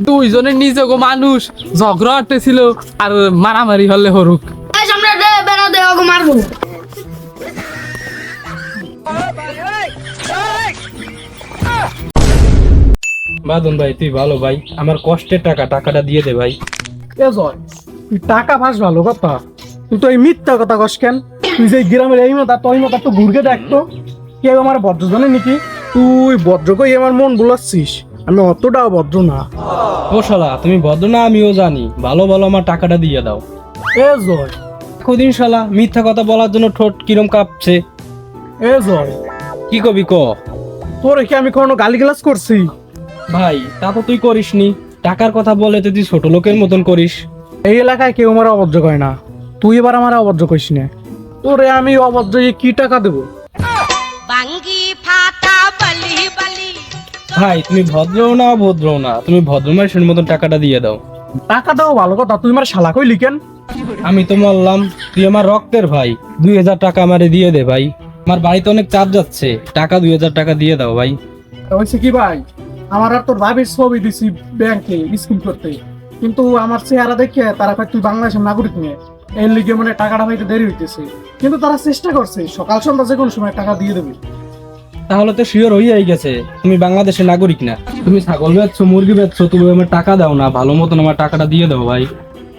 দুইজনে নিজেগো মানুষ ঝগড়া হতেছিল আর মারামারি হলে হরুক। বাদন ভাই তুই ভালো ভাই, আমার কষ্টের টাকাটা দিয়ে দে ভাই। এ জয়, তুই টাকা পাস ভালো কথা, তুই তো এই মিথ্যা কথা কস কেন? তুই যে গ্রামের এই মাথা তোই মাথা তো ঘুরকে দেখতো কেউ আমার ভদ্র জানে নাকি? তুই ভদ্রকে আমার মন বুলাচ্ছিস, আমি অতটাও ভদ্র না। ও শালা তুমি ভদ্র না আমিও জানি, ভালো ভালো আমার টাকাটা দিয়ে দাও। এ জয়, কদিন শালা মিথ্যা কথা বলার জন্য ঠোঁট কিরম কাঁপছে। এ জয়, কি কবি ক? তোর কি আমি কোনো গালিগালাজ করছি? ভাই তা তো তুই করিসনি, টাকার কথা বলে তো তুই ছোট লোকের মতন করিস। এই এলাকায় কেউ আমার অভদ্র করে না, তুই এবার আমার অভদ্র করিস না। তোরে আমি অভদ্র কি টাকা দেবো? ভাই তুমি ভদ্রও না অভদ্রও না, তুমি ভদ্র মানুষের মতন টাকাটা দিয়ে দাও। টাকা দেবো ভালো কথা, তুই আমার শালা কই লিখেন? আমি তো বললাম তুই আমার রক্তের ভাই, 2000 টাকা আমারে দিয়ে দে ভাই, আমার বাড়িতে অনেক চাপ যাচ্ছে, টাকা 2000 টাকা দিয়ে দাও ভাই। হয়েছে কি ভাই, আমার আর তোর ভাবির ছবি দিছি ব্যাংকে স্কিম করতে, কিন্তু আমার চেহারা দেখে তারা কয় তুই বাংলাদেশের নাগরিক নিয়ে, এর লিগে মানে টাকাটা পাইতে দেরি হইতেছে, কিন্তু তারা চেষ্টা করছে সকাল সন্ধ্যা যে কোনো সময় টাকা দিয়ে দেবে। তাহলে তো শিওর হয়েই গেছে তুমি বাংলাদেশের নাগরিক না। তুমি ছাগল বেচছো, মুরগি বেচছো, তুমি আমার টাকা দাও না, ভালো মতন আমার টাকাটা দিয়ে দাও ভাই,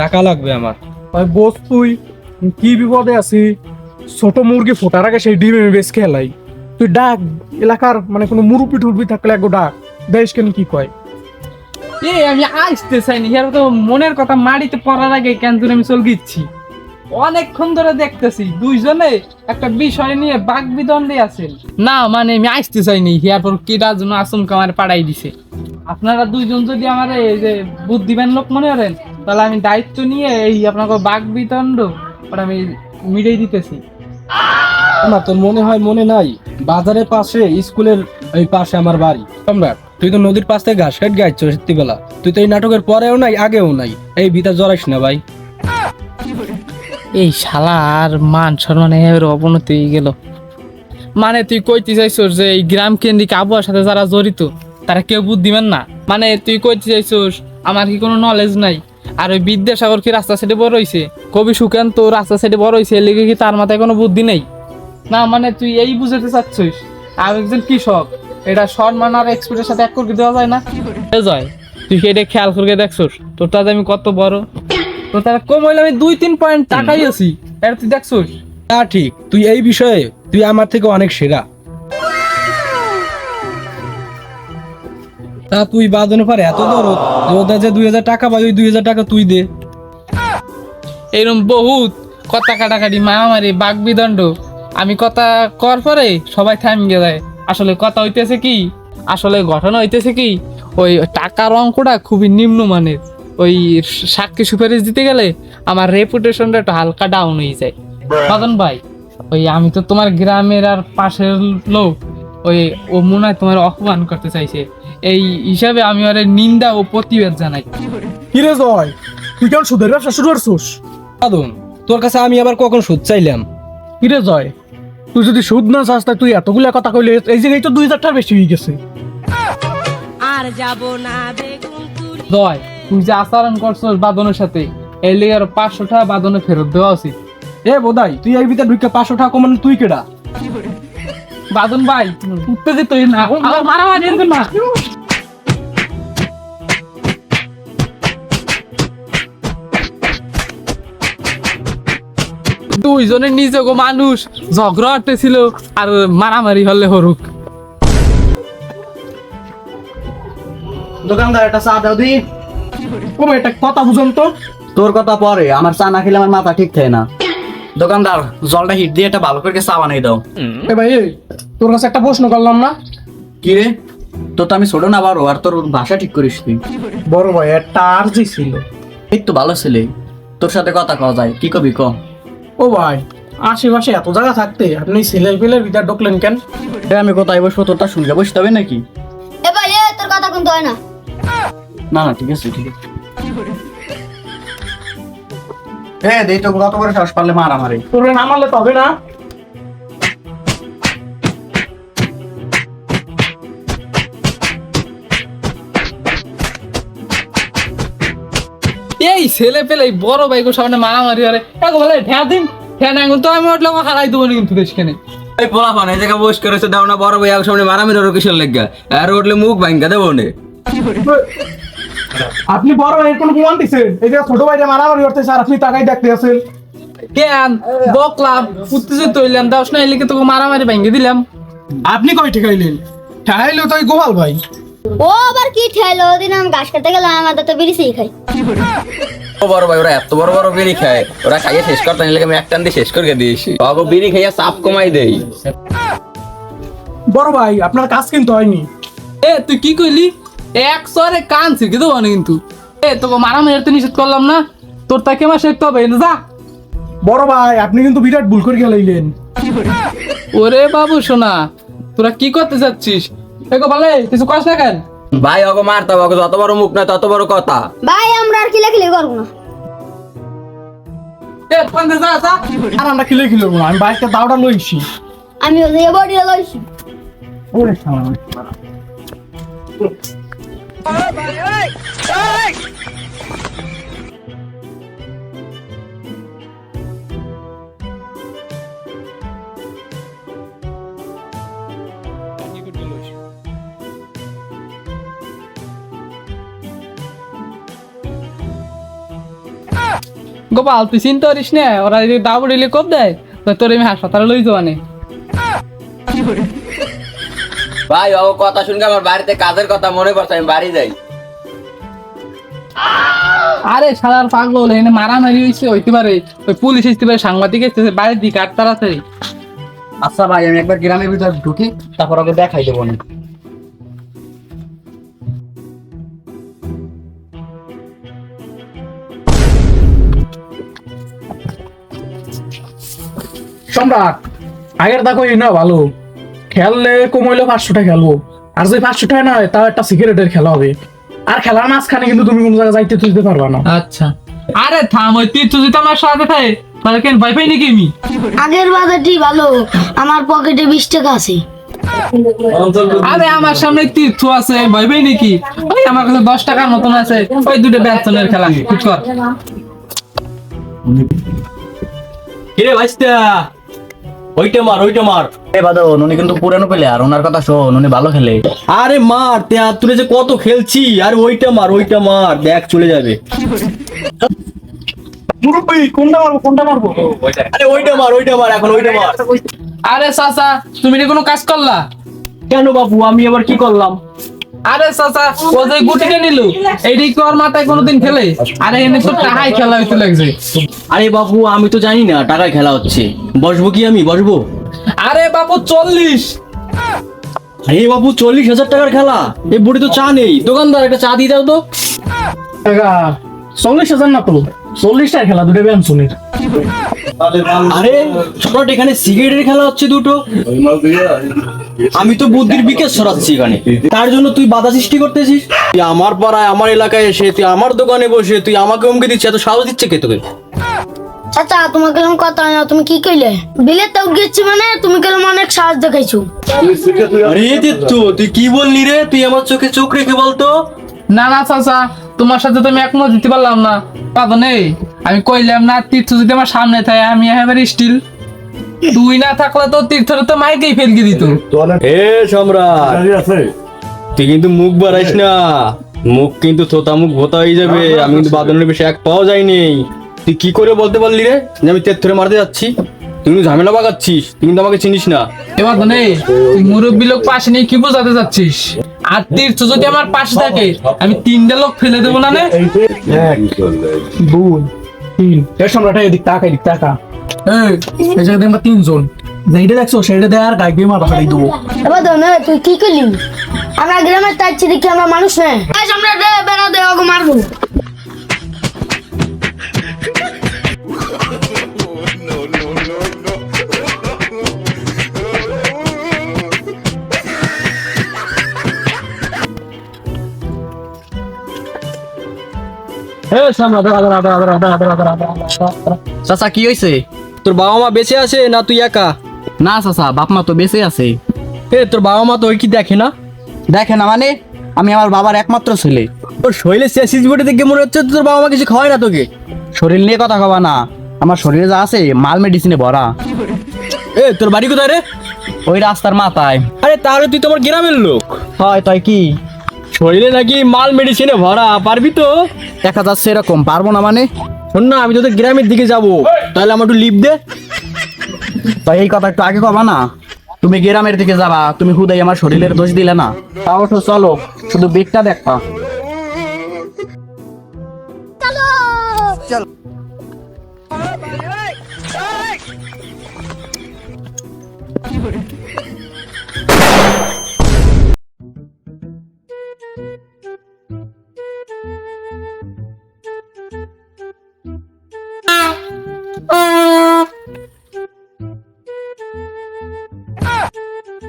টাকা লাগবে আমার। ভাই বোস, তুই কি বিপদে আছি? ছোট মুরগি ফোটার আগে সেই ডিম আমি বেশ খেলাই, তুই ডাক এলাকার মানে কোনো মুরুপি টুরপি থাকলে একটু ডাক দেশ কেন কি কয়? আমি আসতে চাইনি, এর তো মনের কথা মাটিতে পড়ার আগে কেন তুই আমি চল গিচ্ছি। অনেকক্ষণ ধরে দেখতেছি দুইজনে একটা বিষয় নিয়ে বাক বিদণ্ডে আছেন। না মানে আমি আসতে চাইনি, এরপর কিটার জন্য আচমকা আমার পাঠাই দিছে। আপনারা দুইজন যদি আমার এই যে বুদ্ধিমান লোক মনে করেন, তাহলে আমি দায়িত্ব নিয়ে এই আপনাকে বাক বিদণ্ড ওটা আমি মিটাই দিতেছি। না তোর মনে হয় মনে নাই, বাজারের পাশে স্কুলের ওই পাশে আমার বাড়ি। সম্রাট তুই তো নদীর পাশ থেকে ঘাস কাট গাইছ সত্যিবেলা, তুই তো এই নাটকের পরেও নাই আগেও নাই, এই ভিতর জড়াইস না ভাই। এই শালার মান সম্মানে অবনতি হয়ে গেল। মানে তুই কইতে চাইছস যে এই গ্রাম কেন্দ্রিক আবহাওয়ার সাথে যারা জড়িত তারা কেউ বুদ্ধিমান না? মানে তুই কইতে চাইছস আমার কি কোনো নলেজ নাই? আর ওই বিদ্যাসাগর কি রাস্তা সাইডে বড় হইছে, কবি সুকান্ত রাস্তা সাইডে বড় হইছে, এর লিগে কি তার মাথায় কোনো বুদ্ধি নেই? না মানে তুই এই বুঝাতে চাচ্ছিস আমি একজন কৃষক, এটা সম্মান আর এক্সপোর্টের সাথে এক করে দেওয়া যায় না? যায় তুই কি এটা খেয়াল করে দেখছস তোর তাতে আমি কত বড়? তো তারা কম হইলে আমি 2-3 পয়েন্ট টাকাই আছি, এটা তুই দেখছস? তা ঠিক, তুই এই বিষয়ে তুই আমার থেকে অনেক সেরা। তা তুই বাদনের পর এত দরদ যে ওদের যে 2000 টাকা পাই, ওই 2000 টাকা তুই দে। এরকম বহুত কথা কাটাকাটি মারামারি বাক বিদণ্ড আমি কথা কর পরে সবাই থামিয়ে যায়। আসলে কথা হইতেছে কি, আসলে ঘটনা হইতেছে কি, ওই টাকার অঙ্কটা খুবই নিম্নমানের। ওই সাক্ষী সুপারিশ দিতে গেলে আমার রেপুটেশনটা একটু হালকা ডাউন হয়ে যায়। মদন ভাই, ওই আমি তো তোমার গ্রামের আর পাশের লোক, ওই ও মনে হয় তোমার অপমান করতে চাইছে, এই হিসাবে আমি ওর নিন্দা ও প্রতিবাদ জানাই। কিরে জয়, তুই কেমন সুদের ব্যবসা শুরু করছিস? বাদন তোর কাছে আমি আবার কখন সুদ চাইলাম? কিরে জয়, তুই যদি সুদ না চাস তাই তুই এতগুলা কথা কইলে এই জায়গায় তো 2000 টাকা বেশি হয়ে গেছে। আর যাব না বেগুন তুলি। দয় তুই যে আচরণ করছস বাদনের সাথে, এই লিগে আরো 500 টাকা বাদনে ফেরত দেওয়া উচিত। এ বোধাই তুই এই ভিতরে ঢুকে 500 টাকা কমানো তুই কেডা? বাদন ভাই উত্তেজিত হই না, আমার মারামারি এরকম না। দুইজনে নিজেগো মানুষ ঝগড়া হতেছিল আর মারামারি হলে হরুক। দোকানদার একটা চা দাও দি। ও ভাই, একটা কথা বুঝুন তো। তোর কথা পরে, আমার চা না খেলে আমার মাথা ঠিক থাকে না। দোকানদার জলটা হিট দিয়ে একটা ভালো করে চা বানিয়ে দাও। এ ভাই, এই তোর কাছে একটা প্রশ্ন করলাম না? কি রে, তোর তো আমি ছোট না বড়, আর তোর ভাষা ঠিক করিস তুই। বড় ভাই একটা আরজি ছিল। এই তো ভালো ছেলে, তোর সাথে কথা কওয়া যায়, কি কবি ক। ও ভাই, আশেপাশে এত জায়গা থাকতে আপনি ছেলে পেলের ভিতর ঢুকলেন কেন? আমি কোথায় বসবো, তোরটা শুনলে বসতে হবে নাকি? এ ভাই, তোর কথা কিন্তু হয় না। না না ঠিক আছে ঠিক আছে। দেই তো কত করে শ্বাস পারলে মার আমারে। তোর নামালে তবে না। এই ছেলে পেলে এই বড় ভাইগো সামনে মারামারি করে এগো বলে ঠ্যা দিন ঠ্যা না তো আমি উঠলে হারাই দেবো না কিন্তু দেশখানে। এই পোলাপান এই জায়গা বস করেছে দাও না বড় ভাই সামনে মারামারি ওর কিসের লেগা আর উঠলে মুখ ভাঙ্গা দেবো নে। আপনি বড় ভাইয়ের কোনো প্রমাণ দিচ্ছেন? এই যে ছোট ভাইটা মারামারি করতেছে আর আপনি তাকাই দেখতে আছেন। কেন বকলাম উত্তেজিত হইলাম দাস না এলিকে তোকে মারামারি ভেঙে দিলাম। আপনি কই ঠেকাইলেন? ঠেকাইলো তো ওই গোপাল ভাই। ও আবার কি ঠেলো, ওদিন আমি ঘাস কাটতে গেলাম, আমাদের তো বিড়ি খাই। ও বড় ভাই ওরা এত বড় বড় বিড়ি খায়, ওরা খাইয়ে শেষ করতে নিলে আমি এক টান দিয়ে শেষ করে দিয়েছি। অগো বিড়ি খাইয়া চাপ কমাই দেই। বড় ভাই আপনার কাজ কিন্তু হয়নি। এ তুই কি কইলি? এক সরে কান শিখে দেবো না কিন্তু। এ তোকে মারামারি তো নিষেধ করলাম না, তোর তাকে আমার শিখতে হবে না যা। বড় ভাই আপনি কিন্তু বিরাট ভুল করে গেলাইলেন। ওরে বাবু সোনা তোরা কি করতে চাচ্ছিস? এগো বলে কিছু কষ্ট না কেন? ভাই অগো মারতে হবে, অগো যত বড় মুখ না তত বড় কথা। ভাই আমরা আর কিলাকিলি করবো না। এ পান্তে যা যা। আর আমরা কিলে কিলো না, আমি বাইকটা দাওটা লইছি। আমি ওই বডিটা লইছি। ওরে শালা। গোপাল তুই চিন্তা করিস না, ওরা যদি দাবু দিলে কব দেয় তো তোর আমি হাসপাতালে লই যাওয়া নেই। ভাই অগো কথা শুনকে আমার বাড়িতে কাজের কথা মনে পড়ছে, আমি বাড়ি যাই। আরে শালার পাগল এখানে মারামারি হয়েছে হইতে পারে, ওই পুলিশ আসতে পারে, সাংবাদিক আসতেছে, বাড়ির দিকে আর তাড়াতাড়ি। আচ্ছা ভাই আমি একবার গ্রামের ভিতর ঢুকি তারপর ওকে দেখাই দেবো না। সম্রাট আগের দেখো এই না ভালো খেললে কমাইলে 500 টাকা খেলবো, আর যদি 500 টাকা না হয় তাও একটা সিগারেটের খেলা হবে। আর খেলার মাঝখানে কিন্তু তুমি কোনো জায়গায় যাইতে তুলতে পারবা না। আচ্ছা আরে থাম, ওই তীর্থ যদি আমার সাথে থাকে তাহলে কেন ভয় পাই নাকি আমি? আগের বাজারটি ভালো, আমার পকেটে 20 টাকা আছে। আরে আমার সামনে তীর্থ আছে, ভয় পাই নাকি? ওই আমার কাছে 10 টাকার মতন আছে, ওই দুটো বেতনের খেলা ঠিক কর। কিরে ভাইস্তা ওইটা মার। এ বাদন উনি কিন্তু পুরানো পেলে, আর ওনার কথা শোন, উনি ভালো খেলে। আরে মার তে তুই যে কত খেলছি, আর ওইটা মার দেখ চলে যাবে। মুরব্বি কোনটা মারবো? আরে ওইটা মার এখন ওইটা মার। আরে চাচা তুমি কি কোনো কাজ করলা? কেন বাবু আমি আবার কি করলাম? আরে চাচা ও যে গুটিটা নিল এইটি কি ওর মাথায় কোনোদিন খেলে? আরে এনে তো টাকাই খেলা হইতে লাগছে। আরে বাবু আমি তো জানি না টাকায় খেলা হচ্ছে, বসবো কি আমি বসবো? আরে বাবু 40। আরে বাবু 40,000 টাকার খেলা, এই বুড়ি তো চা নেই, দোকানদার একটা চা দিয়ে দাও তো। টাকা 40,000 না তো 40 টাকা খেলা, দুটো বেনসনের। আরে সম্রাট এখানে সিগারেটের খেলা হচ্ছে দুটো, আমি তো বুদ্ধির বিকাশ ছড়াচ্ছি এখানে, তার জন্য তুই বাধা সৃষ্টি করতেছিস। তুই আমার পাড়ায় আমার এলাকায় এসে তুই আমার দোকানে বসে তুই আমাকে হুমকি দিচ্ছিস, এত সাহস দিচ্ছে কে তোকে? চাচা তোমাকে এরকম কথা হয় না, তুমি কি কইলে? বিলে তো গেছি মানে তুমি কেরম অনেক সাহস দেখাইছো। আরে তুই কি বললি রে? তুই আমার চোখে চোখ রেখে বলতো। না না চাচা তোমার সাথে তো আমি একমত দিতে পারলাম না, পাতো নেই। আমি কইলাম না তীর্থ যদি আমার সামনে থাকে আমি একেবারে স্টিল, তুই না থাকলে তো তীর্থরে তো মাইকেই ফেলকে দিত। হে সম্রাট তুই কিন্তু মুখ বাড়াইস না, মুখ কিন্তু তোতা মুখ ভোতা হয়ে যাবে। আমি কিন্তু বাদনের বেশি এক পাওয়া যায়নি। তুই কি করে বলতে পারলি রে যে আমি তেত্থরে মারতে যাচ্ছি? তুই কিন্তু ঝামেলা বাগাচ্ছিস, তুই কিন্তু আমাকে চিনিস না। এবার তো নেই তুই মুরব্বী লোক পাশে নিয়ে কি বোঝাতে যাচ্ছিস? আর তীর্থ যদি আমার পাশে থাকে আমি 3টা লোক ফেলে দেবো না। 1 2 3 এর সম্রাট এদিক তাকা এই জায়গায় আমরা 3 জন যেইটা দেখছো সেইটা দেয় আর গাইড দিয়ে মাথা ফাটাই দেবো। এবার তো না তুই কি করলি? আমরা গ্রামের তাইছি দেখি আমরা মানুষ না, এই আমরা বেড়া দেওয়া মারবো। চাচা কি হয়েছে? তোর বাবা মা বেঁচে আছে না তুই একা? না চাচা বাপ মা তো বেঁচে আছে। তোর বাবা মা তো ওই কি দেখে না? দেখে না মানে? আমি আমার বাবার একমাত্র ছেলে। তোর শরীরে চেসিস বডি দেখে মনে হচ্ছে তোর বাবা মা কিছু খাওয়ায় না তোকে। শরীর নিয়ে কথা কবা না, আমার শরীরে যা আছে মাল মেডিসিনে ভরা। এ তোর বাড়ি কোথায় রে? ওই রাস্তার মাথায়। আরে তাহলে তুই তোমার গ্রামের লোক হয়, তাই কি শরীরে নাকি মাল মেডিসিনে ভরা, পারবি তো? দেখা যাচ্ছে এরকম, পারবো না মানে? শোন না, আমি তোদের গ্রামের দিকে যাবো, তাহলে আমার একটু লিভ দে। তাই এই কথা একটু আগে কবা না, তুমি গ্রামের দিকে যাবা, তুমি হুদাই আমার শরীরের দোষ দিলে না। তাও তো চলো, শুধু বেগটা দেখবা।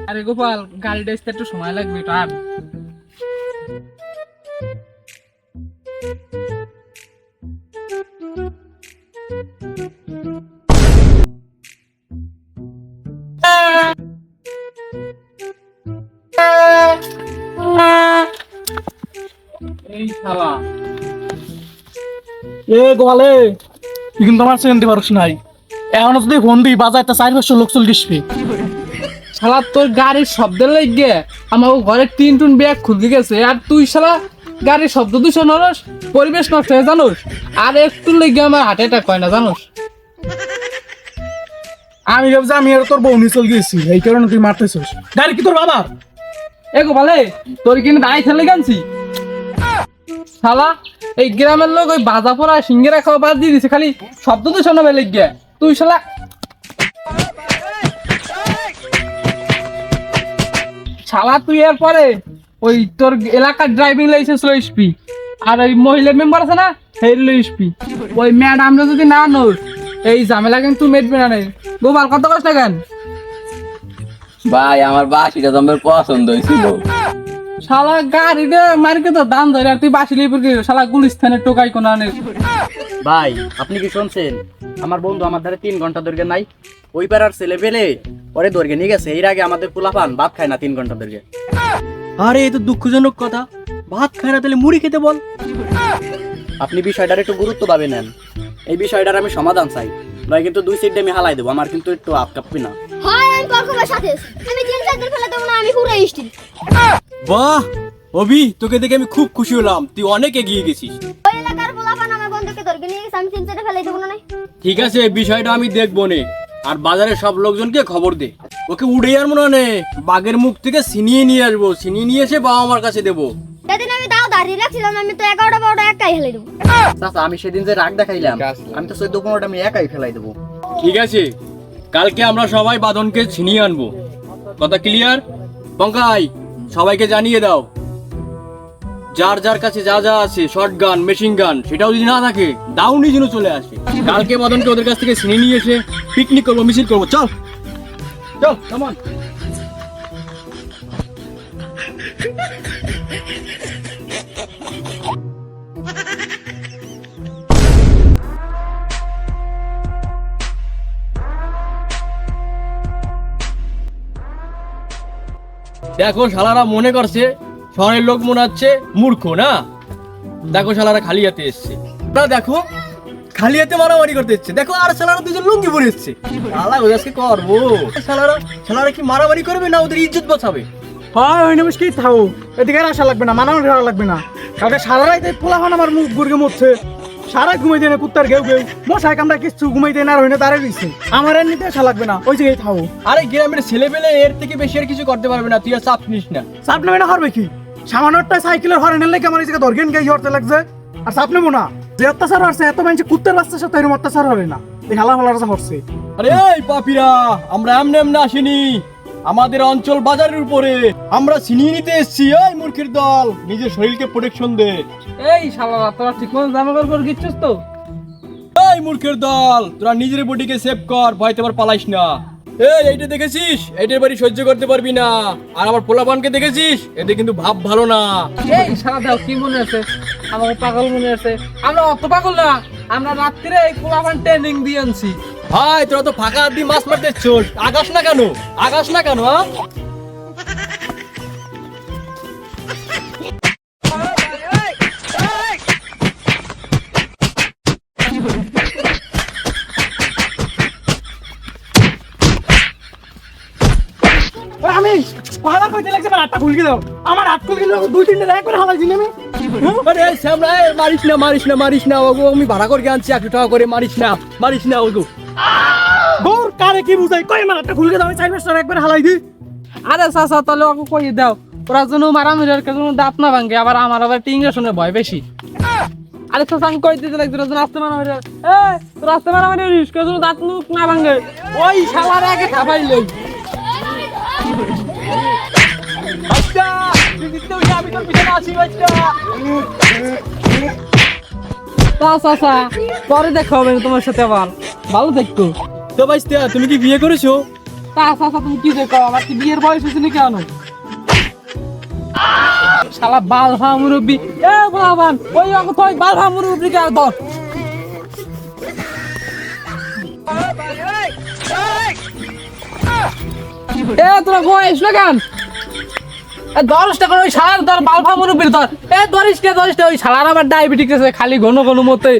আরে গোপাল, গাড়িটা আসতে একটু সময় লাগবে, টান। এই শালা, এ গোয়ালে তুই কিন্তু আমার চিনতে পারছ নাই, এখন যদি ফোন দিই বাজারটা 4-500 লোক চলে আসবে। শালা তোর গাড়ির শব্দ লাগে আমার ঘরে টিন টুন ব্যাগ খুলে গেছে, আর তুই শালা গাড়ির শব্দ দূষণ হরস, পরিবেশ নষ্ট হয়ে জানোস, আর একটু লেগে আমার হার্ট অ্যাটাক হয় না জানোস। আমি ভাবছি আমি আর তোর বউনি চলে গেছি, এই কারণে তুই মারতেছিস। গাড়ি কি তোর বাবার? এ গোপালে, তোর কিনে দাঁড়িয়ে ফেলে গেছি শালা। এই গ্রামের লোক ওই বাজা পড়া সিঙ্গেরা খাওয়া বাদ দিয়ে দিছে, খালি শব্দ দূষণ হবে লেগে। তুই শালা শালা তুই এর পরে ওই তোর এলাকার ড্রাইভিং লাইসেন্স লইসপি, আর ওই মহিলা মেম্বার আছে না সেই লইসপি। ওই ম্যাডামরা যদি না নোস এই ঝামেলা কিন্তু মেটবে না। গোপাল কত কষ্ট কেন ভাই আমার বাসিটা তো আমার পছন্দ হয়েছিল। শালা গাড়িটা মার্কে তো দাম ধরে, আর তুই বাসি লিপুর কি শালা গুলিস্তানের টোকাই কোন আনে। ভাই আপনি কি শুনছেন? আমার বন্ধু আমার ধারে 3 ঘন্টা দৈর্ঘ্যে নাই, ওই পাড়ার ছেলে পেলে পরে দৈর্ঘ্যে নিয়ে গেছে। এর আগে আমাদের পোলাপান ভাত খায় না 3 ঘন্টা দৈর্ঘ্যে। আরে এই তো দুঃখজনক কথা, ভাত খায় না তাহলে মুড়ি খেতে বল। আপনি বিষয়টার একটু গুরুত্ব পাবে নেন, এই বিষয়টার আমি সমাধান চাই, নয় কিন্তু 2 সিট আমি হালাই দেবো। আমার কিন্তু একটু আপ কাঁপবি না। হয় আমি পরকমের সাথে আছি। আমি 3-4 দিন ফেলে দেবো না, আমি পুরো স্টিল। বাহ অভি, তোকে দেখে আমি খুব খুশি হলাম, তুই অনেক এগিয়ে গেছিস। ওই এলাকার পোলাপান আমার বন্ধুকে ধরে নিয়ে গেছে, আমি 3-4 ফেলে দেবো না। ঠিক আছে, বিষয়টা আমি দেখবো নে, আর বাজারের সব লোকজনকে খবর দে। ওকে উড়ে আর মনে হয় বাঘের মুখ থেকে ছিনিয়ে নিয়ে আসবো, ছিনিয়ে নিয়ে এসে বাবা আমার কাছে দেবো। সেদিন আমি তাও দাঁড়িয়ে রাখছিলাম, আমি তো 11টা-12টা একাই ফেলে দেবো। চাচা আমি সেদিন যে রাগ দেখাইলাম, আমি তো 14-15টা আমি একাই ফেলাই দেবো। ঠিক আছে, কালকে আমরা সবাই বাঁধনকে ছিনিয়ে আনবো, কথা ক্লিয়ার? পঙ্কাই সবাইকে জানিয়ে দাও, যার যার কাছে যা যা আছে শর্ট গান, মেশিন গান, সেটাও যদি না থাকে দাউনি যেন চলে আসে। কালকে বাঁধনকে ওদের কাছ থেকে ছিনিয়ে নিয়ে এসে পিকনিক করবো, মিছিল করবো। চল চল, কাম অন। দেখো শালারা মনে করছে শহরের লোক মনে হচ্ছে মূর্খ না। দেখো শালারা খালি হাতে এসছে না, দেখো খালি হাতে মারামারি করতে এসছে। দেখো আর শালারা 2জন লুঙ্গি পরে এসছে। শালা ওদেরকে করবো, শালারা কি মারামারি করবে না ওদের ইজ্জত বাঁচাবে? হয় ওই নিমিষ কি থাও, এদিকে আর আসা লাগবে না, মানানো ধরা লাগবে না। কালকে সারা রাত পোলাপান আমার মুখ গুরগে মরছে, সারা ঘুমাই দেয় না, কুত্তার ঘেউ ঘেউ মশাই কামড়া কিছু ঘুমাই দেয় না, আর হইনা দাঁড়িয়ে দিচ্ছে। আমার আর নিতে আসা লাগবে না, ওই জায়গায় থাও। আরে গ্রামের ছেলে পেলে এর থেকে বেশি আর কিছু করতে পারবে না, তুই আর চাপ নিস না। চাপ নেবে না, হারবে কি? সামান্য একটা সাইকেলের হরেনের লেগে আমার এই জায়গায় দরগেন গাই হরতে লাগছে, আর চাপ নেবো না। যে অত্যাচার হচ্ছে এত মানুষ কুত্তার বাচ্চার সাথে এরকম অত্যাচার হবে না, এই হালা ফালার হচ্ছে। আরে এই পাপিরা, আমরা এমনি এমনি আসিনি, আমাদের অঞ্চল বাজারের উপরে আমরা ছিনিয়ে নিতে এসেছি। এই মূর্খের দল, নিজের শরীরকে প্রোটেকশন দে। এই শালা তোরা ঠিক মতো জামা কাপড় গিচ্ছিস তো? এই মূর্খের দল, তোরা নিজের বডিকে সেভ কর, ভয়তে আবার পালাইস না। এই এইটা দেখেছিস, এইটার বাড়ি সহ্য করতে পারবি না। আর আমার পোলাপানকে দেখেছিস, এদের কিন্তু ভাব ভালো না। এই শালা দাও কি মনে আছে, আমার পাগল মনে আছে? আমরা অত পাগল না, আমরা রাত্রিরে এই পোলাপান ট্রেনিং দিয়ে আনছি। ভাই তোরা তো ফাঁকা হাত দিয়ে মাছ মারতে চল, আগাস না কেন? আগাস না কেন? কইতে লাগছে আমার হাতটা খুলকে দাও আমার হাত খুলকে দাও দুই তিনটা একবার হালাই দিন আমি আরে শ্যামলা মারিস না ওগো আমি ভাড়া করে আনছি 100 টাকা করে মারিস না ওগো গোর কারে কি বুঝাই কই আমার হাতটা খুলকে দাও আমি 4-5 একবার হালাই দি আরে চাচা তাহলে ওকে কই দাও ওরা যেন মারামারি আর কোনো দাঁত না ভাঙে আবার আমার আবার ইঞ্জেকশনের ভয় বেশি আরে চাচা আমি কই দিতে লাগছি তোরা আসতে মারামারি তোরা আসতে মারামারি করিস কেউ যেন দাঁত মুখ না ভাঙে ওই শালার আগে খাবাই লই বাচ্চা তুই দিতে উঠে আমি তোর পিছনে আছি বাচ্চা চাচা পরে দেখা হবে তোমার সাথে আবার ভালো দেখতো তো বাচ্চা তুমি কি বিয়ে করেছো চাচা তুমি কি দেখো আমার কি বিয়ের বয়স হয়েছে নাকি কেন শালা বালহা মুরব্বি বাবান ওই অঙ্ক তুই বালহা মুরব্বি কে ধর তোরা বয়স না কেন 10 টাকা ওই শালার ধর বালহা মুরব্বির ধর ধরিস ওই শালার আবার ডায়াবেটিস আছে খালি ঘন ঘন মতে